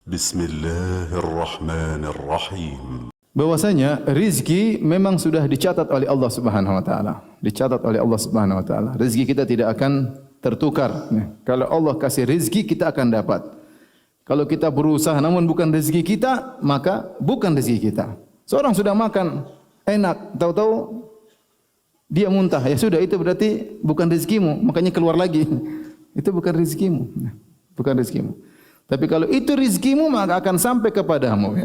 Bismillahirrahmanirrahim. Bahwasanya rizki memang sudah dicatat oleh Allah Subhanahu wa taala. Dicatat oleh Allah Subhanahu wa taala. Rizki kita tidak akan tertukar. Kalau Allah kasih rizki, kita akan dapat. Kalau kita berusaha namun bukan rezeki kita, maka bukan rezeki kita. Seorang sudah makan enak, tahu-tahu dia muntah. Ya sudah, itu berarti bukan rezekimu, makanya keluar lagi. Itu bukan rezekimu. Bukan rezekimu. Tapi kalau itu rezekimu, maka akan sampai kepadamu.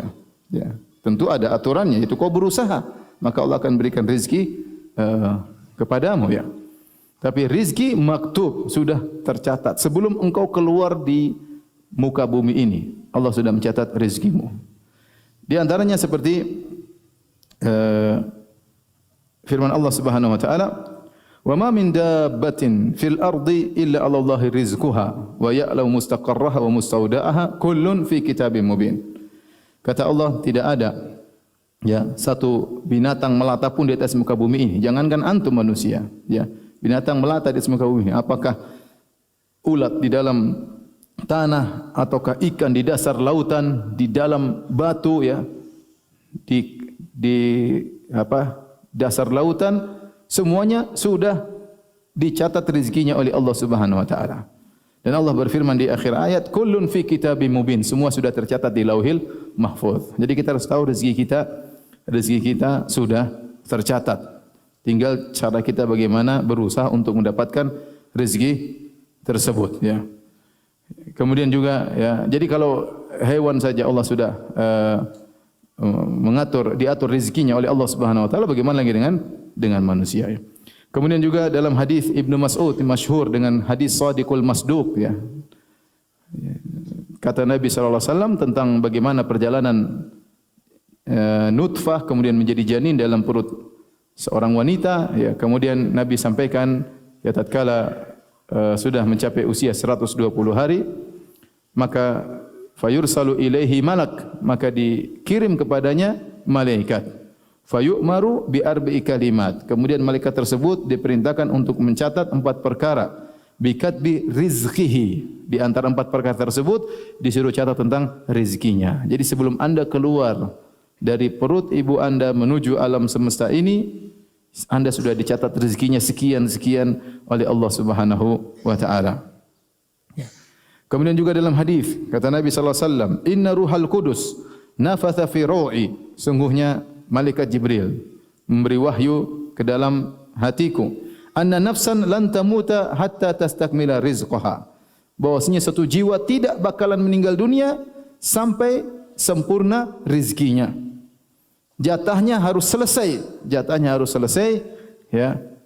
Ya. Tentu ada aturannya, itu kau berusaha, maka Allah akan berikan rezeki kepadamu. Ya. Tapi rezeki maktub, sudah tercatat. Sebelum engkau keluar di muka bumi ini, Allah sudah mencatat rezekimu. Di antaranya seperti firman Allah Subhanahu wa taala, "Wa ma min dabbatin fil ardi illa 'ala Allahi rizquha wa ya'lamu mustaqarraha wa mustawda'aha kullun fi kitabim mubin." Kata Allah, tidak ada satu binatang melata pun di atas muka bumi ini. Jangankan antum manusia, binatang melata di atas muka bumi ini. Apakah ulat di dalam tanah ataukah ikan di dasar lautan, di dalam batu, di dasar lautan, semuanya sudah dicatat rezekinya oleh Allah Subhanahu wa taala. Dan Allah berfirman di akhir ayat, kullun fi kitabim mubin, semua sudah tercatat di Lauhil Mahfuz. Jadi kita harus tahu rezeki kita sudah tercatat. Tinggal cara kita bagaimana berusaha untuk mendapatkan rezeki tersebut, Kemudian juga, jadi kalau hewan saja Allah sudah diatur rezekinya oleh Allah Subhanahu wa taala, bagaimana lagi dengan manusia, Kemudian juga dalam hadis Ibnu Mas'ud masyhur dengan hadis Shadiqul Masduq, Kata Nabi sallallahu alaihi wasallam tentang bagaimana perjalanan nutfah kemudian menjadi janin dalam perut seorang wanita, Kemudian Nabi sampaikan, tatkala sudah mencapai usia 120 hari, maka fayursalu ilaihi malak, maka dikirim kepadanya malaikat. Fayu'maru bi arba'i kalimat. Kemudian malaikat tersebut diperintahkan untuk mencatat 4 perkara. Bikatbi rizqihi. Di antara 4 perkara tersebut disuruh catat tentang rezekinya. Jadi sebelum Anda keluar dari perut ibu Anda menuju alam semesta ini, Anda sudah dicatat rezekinya sekian-sekian oleh Allah Subhanahu wa taala. Kemudian juga dalam hadis kata Nabi sallallahu alaihi wasallam, "Inna ruhal qudus nafatha fi ru'i." Sungguhnya malaikat Jibril memberi wahyu ke dalam hatiku, "Anna nafsan lan tamuta hatta tastakmila rizqaha." Bahwasanya satu jiwa tidak bakalan meninggal dunia sampai sempurna rezekinya. Jatahnya harus selesai,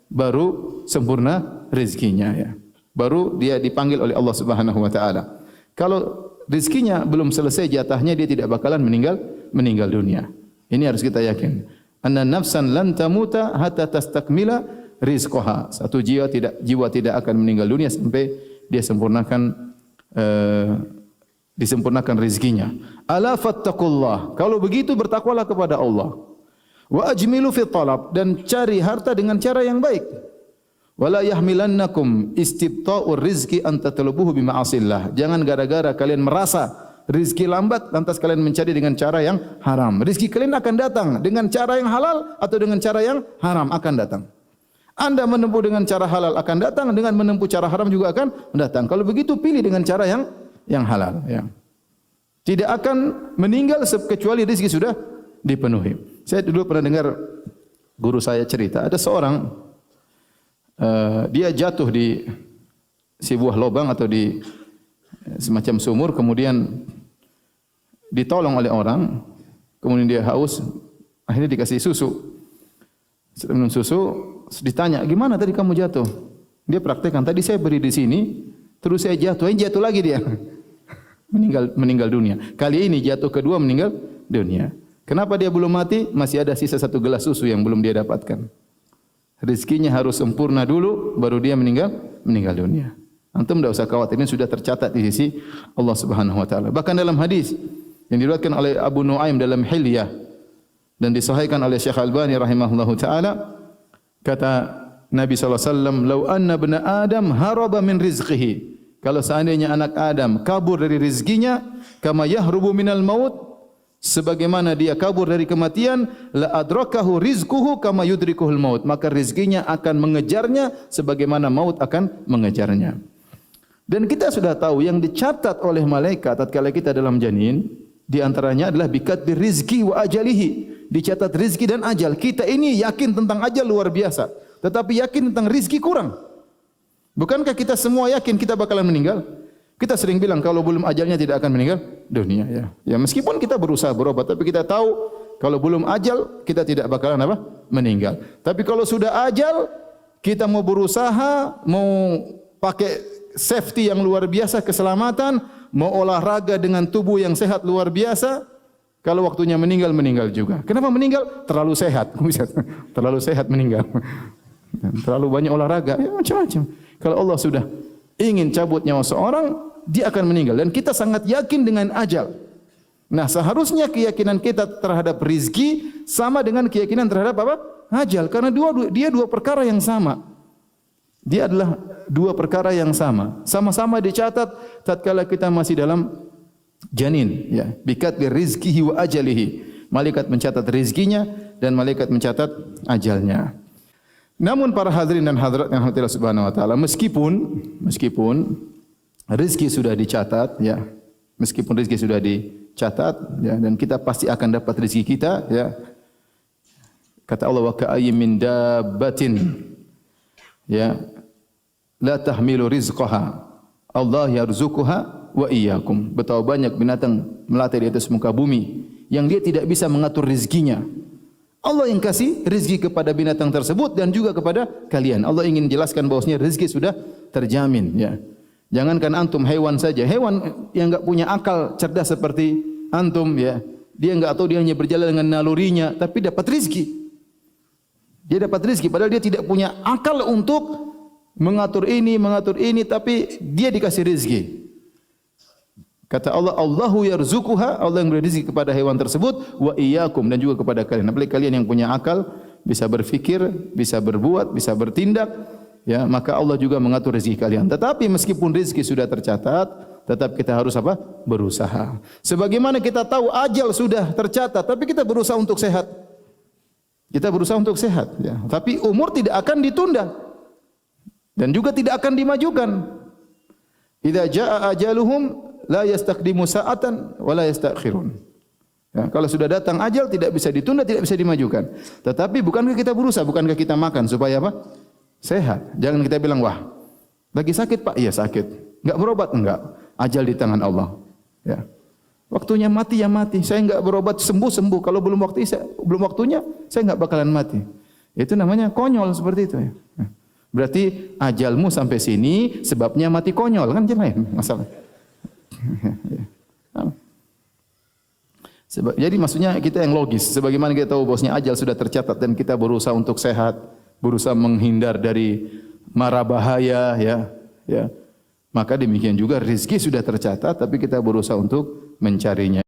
baru sempurna rezekinya, Baru dia dipanggil oleh Allah Subhanahu wa taala. Kalau rezekinya belum selesai jatahnya, dia tidak bakalan meninggal dunia. Ini harus kita yakin. Anna nafsan lan tamuta hatta tastakmila rizqaha. Satu jiwa tidak akan meninggal dunia sampai dia disempurnakan rezekinya. Ala fattaqullah. Kalau begitu bertakwalah kepada Allah. Wa ajmilu fi talab, dan cari harta dengan cara yang baik. Wala yahmilannakum istibta'ur rizqi an tatlubuhu bima'asillah. Jangan gara-gara kalian merasa rezeki lambat lantas kalian mencari dengan cara yang haram. Rezeki kalian akan datang dengan cara yang halal atau dengan cara yang haram akan datang. Anda menempuh dengan cara halal akan datang, dengan menempuh cara haram juga akan datang. Kalau begitu pilih dengan cara yang halal, Tidak akan meninggal kecuali rezeki sudah dipenuhi. Saya dulu pernah dengar guru saya cerita, ada seorang dia jatuh di sebuah lubang atau di semacam sumur, kemudian ditolong oleh orang, kemudian dia haus, akhirnya dikasih susu. Setelah minum susu, ditanya, "Gimana tadi kamu jatuh?" Dia praktekkan, "Tadi saya beri di sini, terus saya jatuh lagi dia." meninggal dunia. Kali ini jatuh kedua meninggal dunia. Kenapa dia belum mati? Masih ada sisa 1 gelas susu yang belum dia dapatkan. Rezekinya harus sempurna dulu, baru dia meninggal dunia. Antum tidak usah khawatir, ini sudah tercatat di sisi Allah Subhanahu wa taala. Bahkan dalam hadis yang diriwayatkan oleh Abu Nuaim dalam Hilyah dan disahihkan oleh Syekh Albani rahimahullahu taala, kata Nabi sallallahu alaihi wasallam, "Lau anna ibna Adam haraba min rizqihi Kalau seandainya anak Adam kabur dari rezekinya, kama yahrubu minal maut, sebagaimana dia kabur dari kematian, la adrakahu rizquhu kama yudrikuhul maut, maka rezekinya akan mengejarnya sebagaimana maut akan mengejarnya. Dan kita sudah tahu yang dicatat oleh malaikat tatkala kita dalam janin, di antaranya adalah bikatbi rizki wa ajalihi. Dicatat rizki dan ajal. Kita ini yakin tentang ajal luar biasa, tetapi yakin tentang rizki kurang. Bukankah kita semua yakin kita bakalan meninggal? Kita sering bilang kalau belum ajalnya tidak akan meninggal dunia. Ya meskipun kita berusaha berobat, tapi kita tahu kalau belum ajal kita tidak bakalan apa? Meninggal. Tapi kalau sudah ajal, kita mau berusaha, mau pakai safety yang luar biasa, keselamatan, mau olahraga dengan tubuh yang sehat luar biasa. Kalau waktunya meninggal, meninggal juga. Kenapa meninggal? Terlalu sehat. Terlalu sehat meninggal. Terlalu banyak olahraga. Ya, macam-macam. Kalau Allah sudah ingin cabut nyawa seorang, dia akan meninggal. Dan kita sangat yakin dengan ajal. Nah, seharusnya keyakinan kita terhadap rizki sama dengan keyakinan terhadap apa? Ajal. Karena dia dua perkara yang sama. Dia adalah dua perkara yang sama. Sama-sama dicatat tatkala kita masih dalam janin, ya. Bikatbi rizkihi wa ajalihi. Malaikat mencatat rizkinya dan malaikat mencatat ajalnya. Namun para hadirin dan hadirat yang dirahmati Allah Subhanahu wa taala, meskipun rizki sudah dicatat, ya. Meskipun rizki sudah dicatat, ya, dan kita pasti akan dapat rizki kita, ya. Kata Allah, wa ka'ayyin min dabbatin, ya, la tahmilu rizqaha, Allah yarzuquha wa iyyakum. Betapa banyak binatang melata di atas muka bumi yang dia tidak bisa mengatur rezekinya. Allah yang kasih rezeki kepada binatang tersebut dan juga kepada kalian. Allah ingin jelaskan bahwasanya rezeki sudah terjamin, ya. Jangankan antum, hewan saja. Hewan yang enggak punya akal cerdas seperti antum, ya. Dia enggak tahu, dia hanya berjalan dengan nalurinya tapi dapat rezeki. Dia dapat rezeki padahal dia tidak punya akal untuk mengatur ini, tapi dia dikasih rezeki. Kata Allah, Allahu yarzuquha, Allah yang beri rezeki kepada hewan tersebut, wa iyyakum, dan juga kepada kalian. Apalagi kalian yang punya akal, bisa berfikir, bisa berbuat, bisa bertindak, ya, maka Allah juga mengatur rezeki kalian. Tetapi meskipun rezeki sudah tercatat, tetap kita harus apa? Berusaha. Sebagaimana kita tahu ajal sudah tercatat, tapi kita berusaha untuk sehat. Kita berusaha untuk sehat, ya. Tapi umur tidak akan ditunda dan juga tidak akan dimajukan. Idza jaa ajaluhum la yastaqdimu sa'atan wa la yastakhirun. Ya, kalau sudah datang ajal tidak bisa ditunda, tidak bisa dimajukan. Tetapi bukankah kita berusaha, bukankah kita makan supaya apa? Sehat. Jangan kita bilang, wah, lagi sakit Pak, iya sakit. Enggak berobat, enggak. Ajal di tangan Allah. Ya. Waktunya mati ya mati. Saya enggak berobat sembuh. Kalau belum waktunya, saya enggak bakalan mati. Itu namanya konyol seperti itu, ya. Berarti ajalmu sampai sini sebabnya mati konyol, kan jangan masalah. Jadi maksudnya kita yang logis. Sebagaimana kita tahu bahwasanya ajal sudah tercatat dan kita berusaha untuk sehat, berusaha menghindar dari mara bahaya, ya. Maka demikian juga rezeki sudah tercatat tapi kita berusaha untuk mencarinya.